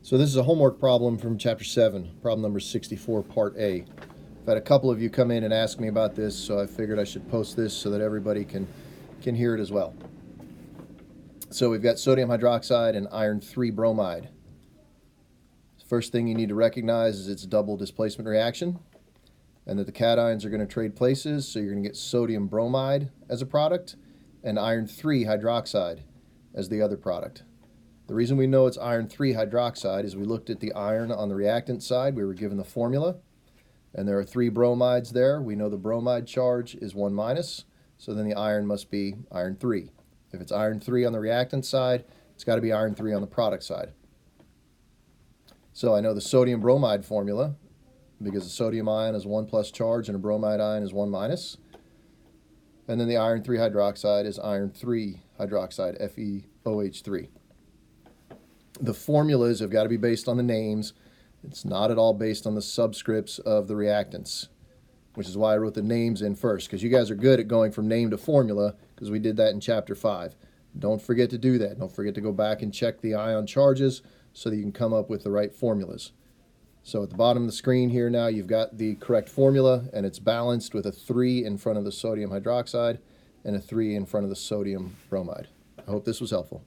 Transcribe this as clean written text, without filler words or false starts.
So this is a homework problem from Chapter 7, problem number 64, Part A. I've had a couple of you come in and ask me about this, so I figured I should post this so that everybody can hear it as well. So we've got sodium hydroxide and iron 3 bromide. First thing you need to recognize is it's a double displacement reaction, and that the cations are going to trade places, so you're going to get sodium bromide as a product and iron 3 hydroxide as the other product. The reason we know it's iron 3 hydroxide is we looked at the iron on the reactant side. We were given the formula, and there are 3 bromides there. We know the bromide charge is 1 minus, so then the iron must be iron 3. If it's iron 3 on the reactant side, it's got to be iron 3 on the product side. So I know the sodium bromide formula, because a sodium ion is 1 plus charge and a bromide ion is 1 minus. And then the iron 3 hydroxide is iron 3 hydroxide, FeOH3. The formulas have got to be based on the names. It's not at all based on the subscripts of the reactants, which is why I wrote the names in first, because you guys are good at going from name to formula, because we did that in Chapter 5. Don't forget to do that. Don't forget to go back and check the ion charges so that you can come up with the right formulas. So at the bottom of the screen here now, you've got the correct formula, and it's balanced with a 3 in front of the sodium hydroxide and a 3 in front of the sodium bromide. I hope this was helpful.